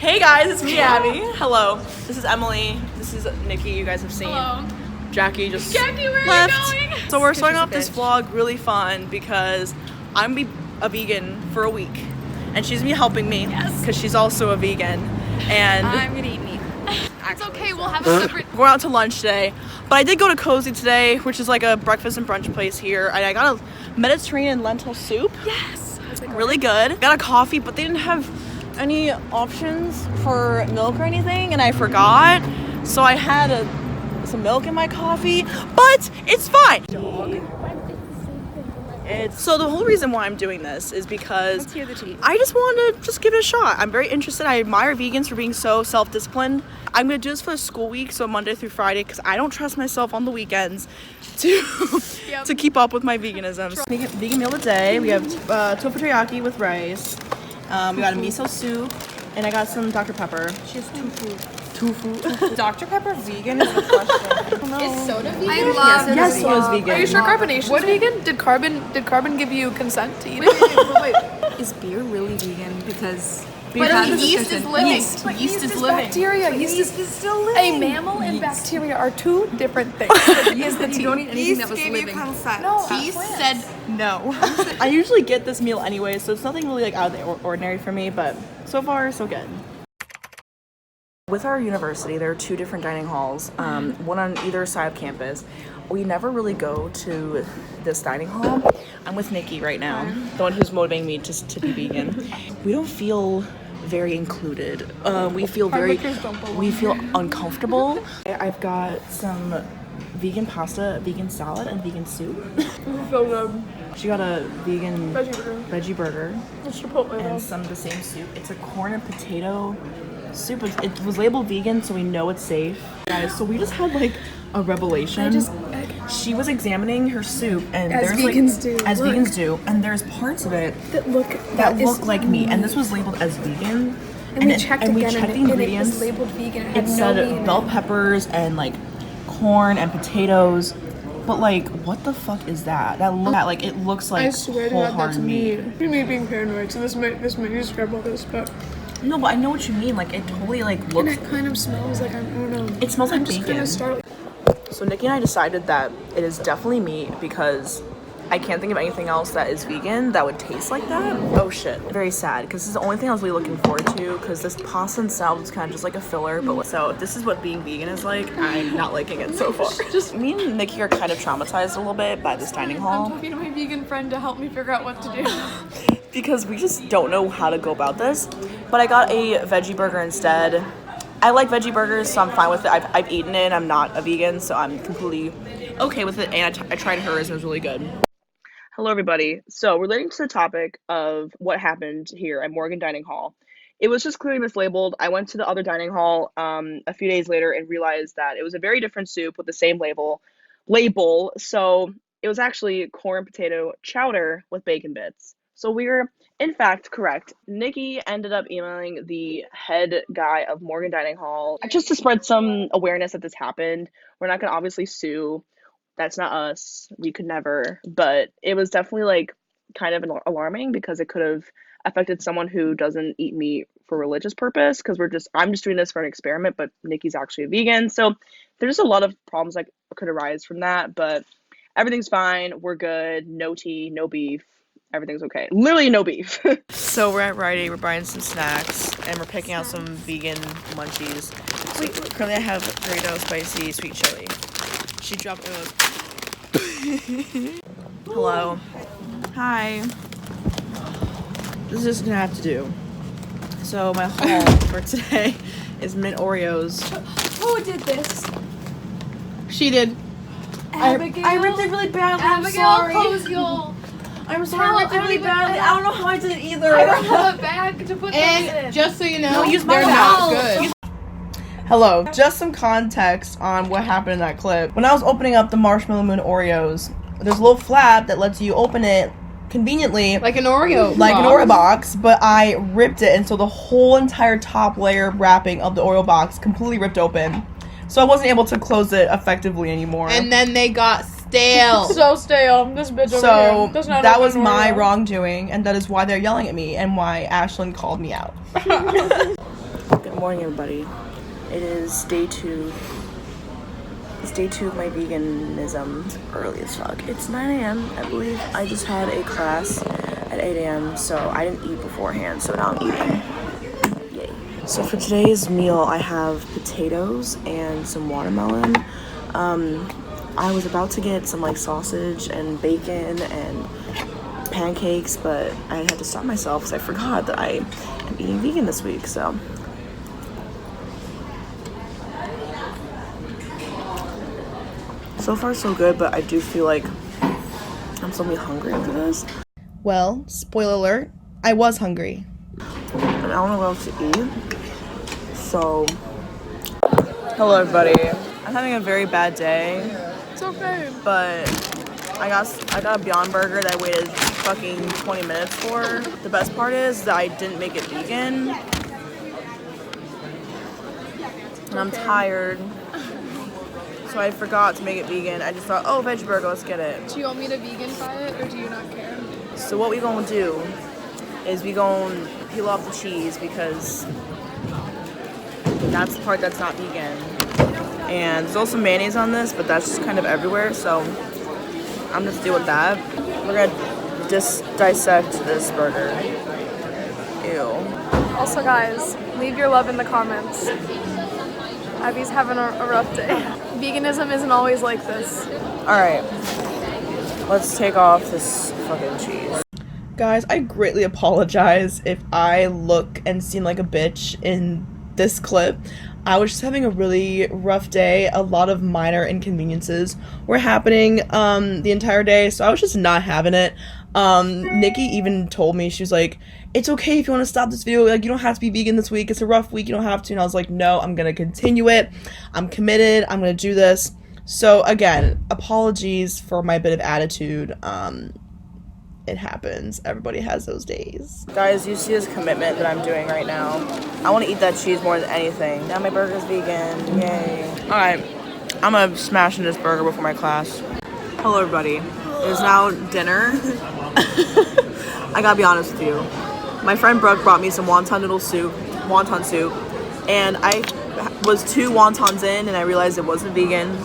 Hey guys, it's me, Abby. Hello. This is Emily. This is Nikki. You guys have seen. Hello. Jackie just Jackie, where left. are you going? So we're starting off this vlog really fun because I'm gonna be a vegan for a week, and she's gonna be helping me because she's also a vegan. And I'm gonna eat meat. It's okay. We'll have a separate. we're out to lunch today, but I did go to Cozy today, which is like a breakfast and brunch place here, and I got a Mediterranean lentil soup. Yes. Really good. Got a coffee, but they didn't have any options for milk or anything, and I forgot, so I had some milk in my coffee, but it's fine. So the whole reason why I'm doing this is because I just want to just give it a shot. I'm very interested. I admire vegans for being so self-disciplined. I'm gonna do this for the school week, so Monday through Friday, because I don't trust myself on the weekends to keep up with my veganism. So, vegan meal today. We have tofu teriyaki with rice. We got a miso soup, and I got some Dr. Pepper. She has tofu. Dr. Pepper vegan is the question. Is soda vegan? I love Yes, soda's vegan. Are you sure carbonation's vegan? Did carbon give you consent to eat Wait. Is beer really vegan? Because yeast is living. Yeast is living. Bacteria. Yeast is still living. A mammal and bacteria are two different things. Yeast that you don't eat anything that was living. No, Yeast said no. I usually get this meal anyway, so it's nothing really like out of the ordinary for me, but so far so good. With our university, there are two different dining halls, one on either side of campus. We never really go to this dining hall. I'm with Nikki right now, the one who's motivating me to be vegan. We don't feel very included. We feel uncomfortable. I've got some vegan pasta, vegan salad, and vegan soup. So good. She got a vegan Veggie burger. and some of the same soup. It's a corn and potato soup. It was labeled vegan, so we know it's safe. Guys, so we just had like a revelation. She was examining her soup, and As there's vegans do, and there's parts of it that look like meat, and this was labeled as vegan. And we checked the again, ingredients. it was labeled vegan. It said bell peppers and like corn and potatoes. But like, what the fuck is that? It looks like I swear to God, that's me. Me being paranoid. So this might describe all this, but no, but I know what you mean. Like, it totally like looks. And it kind of smells like I don't know. It smells like bacon. Kind of startled. So Nikki and I decided that it is definitely meat because I can't think of anything else that is vegan that would taste like that. Oh shit. Very sad because this is the only thing I was really looking forward to because this pasta and salad is kind of just like a filler. But so if this is what being vegan is like, I'm not liking it so far. Just me and Nikki are kind of traumatized a little bit by this dining hall. I'm talking to my vegan friend to help me figure out what to do. Because we just don't know how to go about this. But I got a veggie burger instead. I like veggie burgers, so I'm fine with it. I've eaten it. I'm not a vegan, so I'm completely okay with it. And I tried hers, and it was really good. Hello, everybody. So relating to the topic of what happened here at Morgan Dining Hall, it was just clearly mislabeled. I went to the other dining hall a few days later and realized that it was a very different soup with the same label. So it was actually corn potato chowder with bacon bits. So we're, in fact, correct. Nikki ended up emailing the head guy of Morgan Dining Hall just to spread some awareness that this happened. We're not going to obviously sue. That's not us. We could never. But it was definitely like kind of alarming because it could have affected someone who doesn't eat meat for religious purpose because I'm just doing this for an experiment, but Nikki's actually a vegan. So there's a lot of problems that could arise from that, but everything's fine. We're good. No tea, no beef. Everything's okay. Literally no beef. So we're at Rite Aid, we're buying some snacks, and we're picking out some vegan munchies. So currently I have Dorito spicy sweet chili. She dropped those. Hello. Hi. This is just gonna have to do. So my haul for today is mint Oreos. Who did this? She did. Abigail. I ripped it really badly. Abigail Koziol. I'm sorry, I ripped it really badly. I don't know how I did it either. I don't have a bag to put those in. Just so you know, they're not good. Hello. Just some context on what happened in that clip. When I was opening up the Marshmallow Moon Oreos, there's a little flap that lets you open it conveniently. like an Oreo box, but I ripped it, and so the whole entire top layer wrapping of the Oreo box completely ripped open. So I wasn't able to close it effectively anymore. And then they got stale. So stale. This bitch over here does not that was open my Oreo. wrongdoing, and that is why they're yelling at me and why Ashlyn called me out. morning, everybody. It is day 2. It's day 2 of my veganism. It's early as fuck. It's 9 a.m. I believe. I just had a class at 8 a.m. so I didn't eat beforehand, so now I'm eating. Yay. So for today's meal, I have potatoes and some watermelon. I was about to get some like sausage and bacon and pancakes, but I had to stop myself because I forgot that I am eating vegan this week, so. So far so good, but I do feel like I'm still gonna be hungry after this. Well, spoiler alert, I was hungry. And I don't know what else to eat. So, hello everybody. I'm having a very bad day. It's okay. But I got a Beyond Burger that I waited fucking 20 minutes for. The best part is that I didn't make it vegan. And I'm tired. So I forgot to make it vegan. I just thought, oh, veggie burger, let's get it. Do you want me to veganify it or do you not care? So what we gonna do is we gonna peel off the cheese because that's the part that's not vegan. And there's also mayonnaise on this, but that's just kind of everywhere, so I'm just deal with that. We're gonna just dissect this burger. Ew. Also, guys, leave your love in the comments. Abby's having a rough day. Veganism isn't always like this. Alright, let's take off this fucking cheese. Guys, I greatly apologize if I look and seem like a bitch in this clip. I was just having a really rough day. A lot of minor inconveniences were happening the entire day, so I was just not having it. Nikki even told me, she was like, it's okay if you want to stop this video, like you don't have to be vegan this week, it's a rough week, you don't have to. And I was like, no, I'm gonna continue it, I'm committed, I'm gonna do this. So again, apologies for my bit of attitude. It happens. Everybody has those days. Guys, you see this commitment that I'm doing right now. I want to eat that cheese more than anything. Now my burger's vegan. Yay. Alright, I'm gonna smash in this burger before my class. Hello everybody. It is now dinner. I gotta be honest with you. My friend Brooke brought me some wonton soup, and I was 2 wontons in and I realized it wasn't vegan.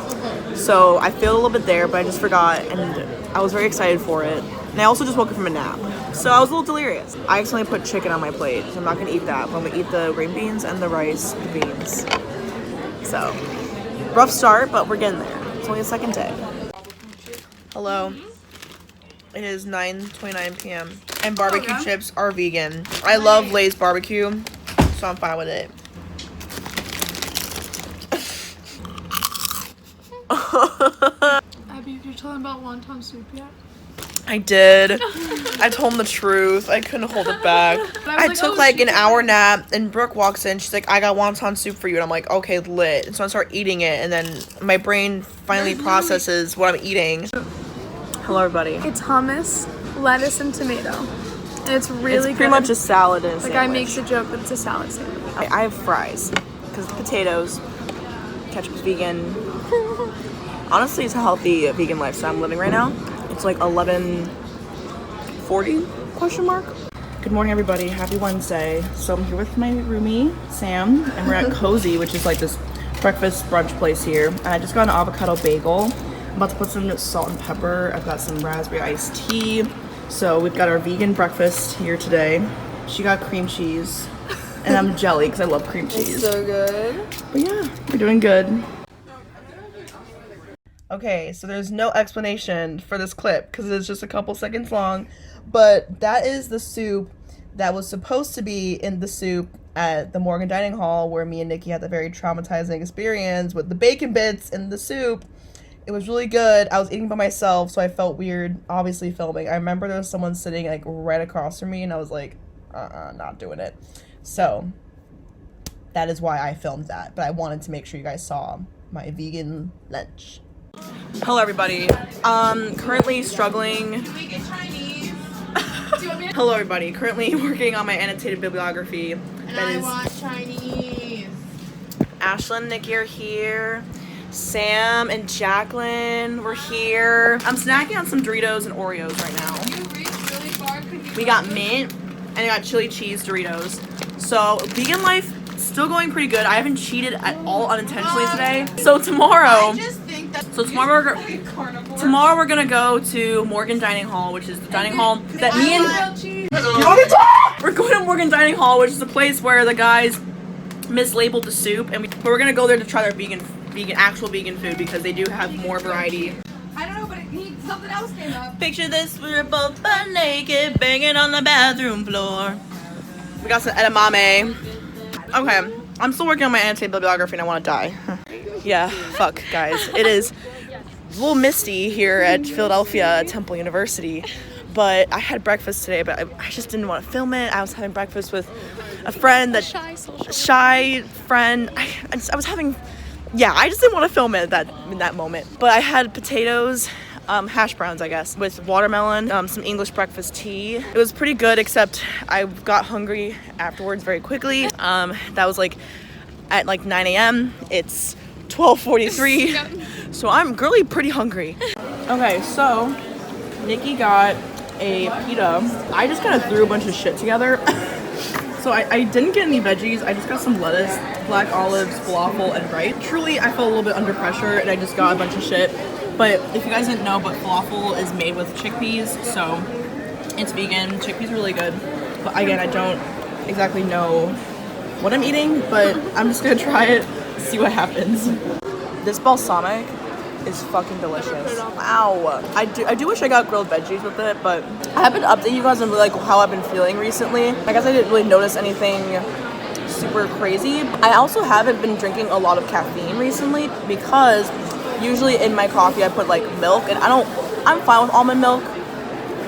So I failed a little bit there, but I just forgot and I was very excited for it. And I also just woke up from a nap. So I was a little delirious. I accidentally put chicken on my plate, so I'm not gonna eat that, but I'm gonna eat the green beans and the rice, the beans. So, rough start, but we're getting there. It's only the second day. Hello. It is 9:29 p.m. and barbecue chips are vegan. I love Lay's barbecue, so I'm fine with it. Abby, did you tell them about wonton soup yet? I did. I told him the truth. I couldn't hold it back. I took like an hour nap and Brooke walks in. She's like, I got wonton soup for you. And I'm like, okay, lit. And so I start eating it. And then my brain finally processes what I'm eating. Hello, everybody. It's hummus, lettuce, and tomato. And it's really good. It's pretty much a salad and a The sandwich. guy makes a joke that it's a salad sandwich. I have fries. Because potatoes, ketchup's vegan. Honestly, it's a healthy vegan lifestyle I'm living right now. It's like 11:40 question mark. Good morning everybody, happy Wednesday. So I'm here with my roomie Sam and we're at Cozy, which is like this breakfast brunch place here. And I just got an avocado bagel. I'm about to put some salt and pepper. I've got some raspberry iced tea. So we've got our vegan breakfast here today. She got cream cheese and I'm jelly because I love cream cheese. So good. But yeah, we're doing good. Okay, so there's no explanation for this clip because it's just a couple seconds long, but that is the soup that was supposed to be in the soup at the Morgan Dining Hall where me and Nikki had the very traumatizing experience with the bacon bits in the soup. It was really good. I was eating by myself, so I felt weird, obviously, filming. I remember there was someone sitting like right across from me, and I was like, not doing it. So that is why I filmed that, but I wanted to make sure you guys saw my vegan lunch. Hello everybody. Currently struggling. Hello everybody. Currently working on my annotated bibliography. And I want Chinese. Ashlyn and Nikki are here. Sam and Jacqueline were here. I'm snacking on some Doritos and Oreos right now. We got mint and I got chili cheese Doritos. So vegan life still going pretty good. I haven't cheated at all unintentionally today. So tomorrow, tomorrow we're gonna go to Morgan Dining Hall, which is the dining hall that we're going to Morgan Dining Hall, which is the place where the guys mislabeled the soup, and we're gonna go there to try their actual vegan food because they do have more variety. I don't know, but something else came up. Picture this, we're both butt naked, banging on the bathroom floor. We got some edamame. Okay, I'm still working on my anti-bibliography and I want to die. Yeah, fuck, guys. It is a little misty here at Philadelphia Temple University, but I had breakfast today, but I just didn't want to film it. I was having breakfast with a friend, shy friend. I just didn't want to film it in that moment. But I had potatoes, hash browns, I guess, with watermelon, some English breakfast tea. It was pretty good, except I got hungry afterwards very quickly. That was like at like 9 a.m. It's 12:43, so I'm really pretty hungry. Okay, so Nikki got a pita. I just kind of threw a bunch of shit together. So I didn't get any veggies. I just got some lettuce, black olives, falafel, and rice. Truly, I felt a little bit under pressure, and I just got a bunch of shit. But if you guys didn't know, but falafel is made with chickpeas, so it's vegan. Chickpeas are really good. But again, I don't exactly know what I'm eating, but I'm just gonna try it, see what happens. This balsamic is fucking delicious. Wow. I do wish I got grilled veggies with it, but I haven't updated you guys on like how I've been feeling recently. I guess I didn't really notice anything super crazy. I also haven't been drinking a lot of caffeine recently because usually in my coffee I put like milk, and I'm fine with almond milk,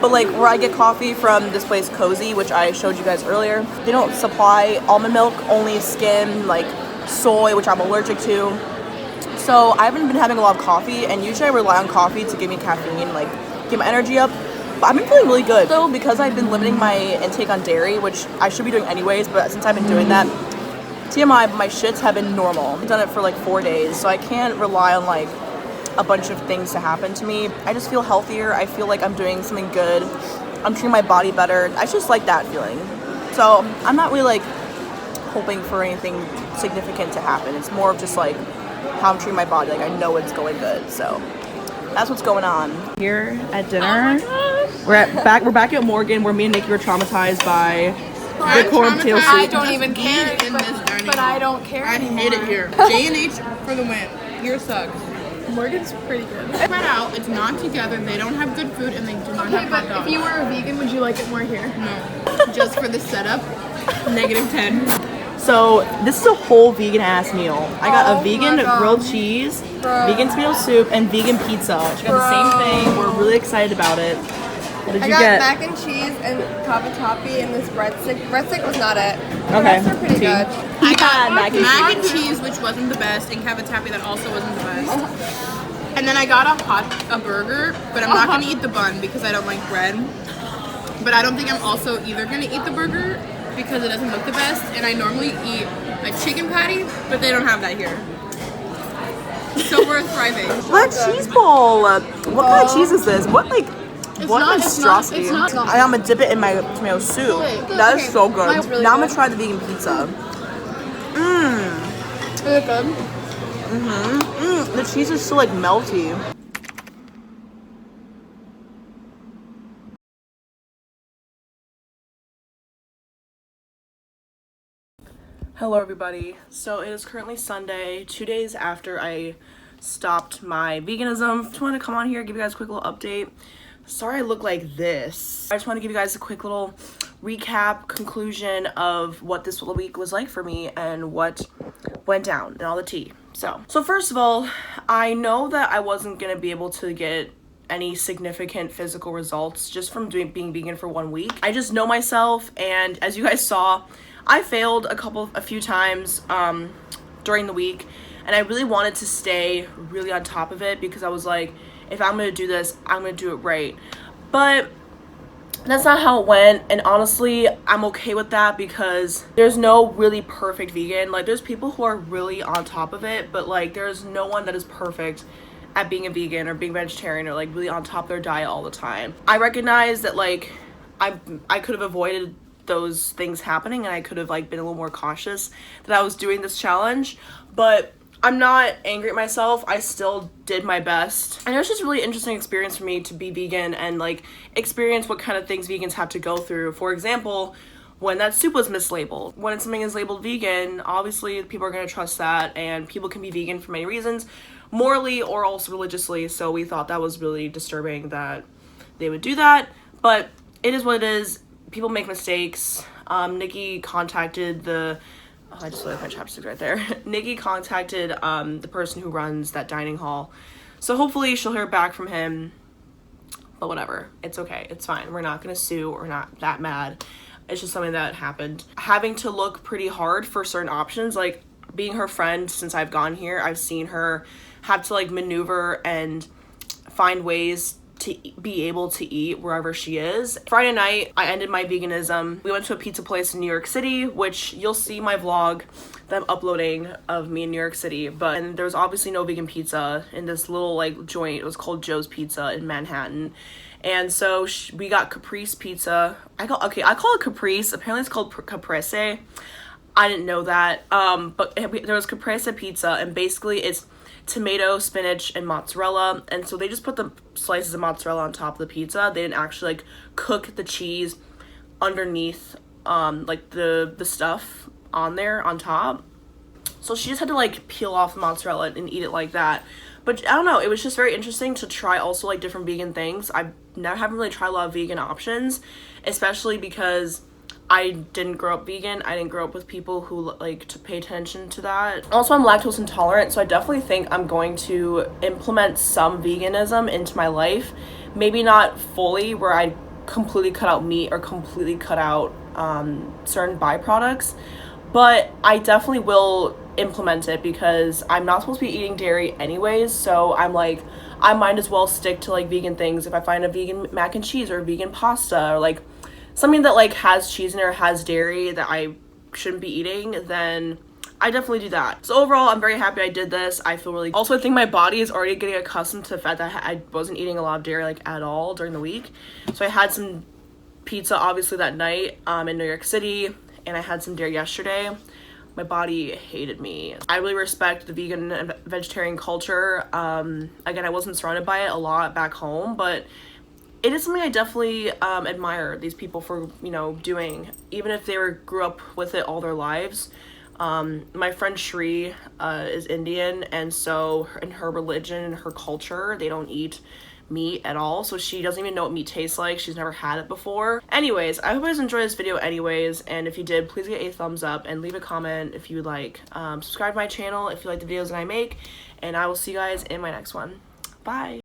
but like where I get coffee from this place Cozy, which I showed you guys earlier, they don't supply almond milk, only skim, like soy, which I'm allergic to. So I haven't been having a lot of coffee, and usually I rely on coffee to give me caffeine, like get my energy up. But I've been feeling really good. So because I've been limiting my intake on dairy, which I should be doing anyways, but since I've been doing that, TMI, my shits have been normal. I've done it for like 4 days, so I can't rely on like a bunch of things to happen to me. I just feel healthier. I feel like I'm doing something good. I'm treating my body better. I just like that feeling. So I'm not really like hoping for anything significant to happen. It's more of just like how I'm treating my body. Like I know it's going good. So that's what's going on. Here at dinner, we're back at Morgan, where me and Nikki were traumatized by the corn tail soup. I don't even care, but I don't care. I hate it here. J&H for the win. Here sucks. Morgan's pretty good. Spread out, it's not together, they don't have good food, and they do not have hot dogs. If you were a vegan, would you like it more here? No. Just for the setup, -10. So this is a whole vegan ass meal. I got a vegan grilled cheese, vegan tomato soup, and vegan pizza. She got the same thing. We're really excited about it. What did you get? I got mac and cheese and cavatappi and this breadstick. Breadstick was not it. Okay. They're pretty good. I got mac and cheese, which wasn't the best, and cavatappi that also wasn't the best. And then I got a burger, but I'm not gonna eat the bun because I don't like bread. But I don't think I'm also either gonna eat the burger because it doesn't look the best. And I normally eat a chicken patty, but they don't have that here. So we're thriving. What cheese ball? What kind of cheese is this? What like? What monstrosity! I'm gonna dip it in my tomato soup. That is so good. Really now good. I'm gonna try the vegan pizza. Is it good? The cheese is so like melty. Hello everybody. So it is currently Sunday, 2 days after I stopped my veganism. Just wanted to come on here, give you guys a quick little update. Sorry I look like this. I just want to give you guys a quick little recap, conclusion of what this week was like for me and what went down and all the tea. So first of all, I know that I wasn't going to be able to get any significant physical results just from being vegan for 1 week. I just know myself, and as you guys saw, I failed a few times during the week, and I really wanted to stay really on top of it because I was like, if I'm gonna do this, I'm gonna do it right. But that's not how it went, and honestly, I'm okay with that because there's no really perfect vegan. Like, there's people who are really on top of it, but like, there's no one that is perfect at being a vegan or being vegetarian or like really on top of their diet all the time. I recognize that like I could have avoided those things happening, and I could have like been a little more cautious that I was doing this challenge. But I'm not angry at myself. I still did my best. And it was just a really interesting experience for me to be vegan and like experience what kind of things vegans have to go through. For example, when that soup was mislabeled. When something is labeled vegan, obviously people are going to trust that, and people can be vegan for many reasons, morally or also religiously. So we thought that was really disturbing that they would do that, but it is what it is. People make mistakes. Nikki contacted the I just left my chapstick right there. Nikki contacted the person who runs that dining hall, so hopefully she'll hear back from him. But whatever, it's okay, it's fine. We're not gonna sue. We're not that mad. It's just something that happened. Having to look pretty hard for certain options, like being her friend since I've gone here, I've seen her have to like maneuver and find ways to be able to eat wherever she is. Friday night, I ended my veganism. We went to a pizza place in New York City, which you'll see my vlog that I'm uploading of me in New York City. And there was obviously no vegan pizza in this little like joint. It was called Joe's Pizza in Manhattan. And so we got caprese pizza. I call it caprese. Apparently it's called caprese. I didn't know that. But there was caprese pizza, and basically it's tomato, spinach, and mozzarella. And so they just put the slices of mozzarella on top of the pizza. They didn't actually like cook the cheese underneath like the stuff on there on top. So she just had to like peel off the mozzarella and eat it like that. But I don't know, it was just very interesting to try also like different vegan things. I haven't really tried a lot of vegan options, especially because I didn't grow up vegan. I didn't grow up with people who like to pay attention to that. Also, I'm lactose intolerant, so I definitely think I'm going to implement some veganism into my life. Maybe not fully where I completely cut out meat or completely cut out certain byproducts, but I definitely will implement it because I'm not supposed to be eating dairy anyways. So I'm like, I might as well stick to like vegan things. If I find a vegan mac and cheese or vegan pasta or like something that like has cheese in it or has dairy that I shouldn't be eating, then I definitely do that. So overall, I'm very happy I did this. I feel really, also I think my body is already getting accustomed to the fact that I wasn't eating a lot of dairy like at all during the week. So I had some pizza obviously that night in New York City, and I had some dairy yesterday. My body hated me. I really respect the vegan and vegetarian culture. Again, I wasn't surrounded by it a lot back home, but it is something I definitely admire these people for, you know, doing, even if they grew up with it all their lives. My friend Shri is Indian, and so in her religion and her culture, they don't eat meat at all, so she doesn't even know what meat tastes like. She's never had it before. Anyways, I hope you guys enjoyed this video anyways, and if you did, please get a thumbs up and leave a comment if you would like. Subscribe to my channel if you like the videos that I make, and I will see you guys in my next one. Bye!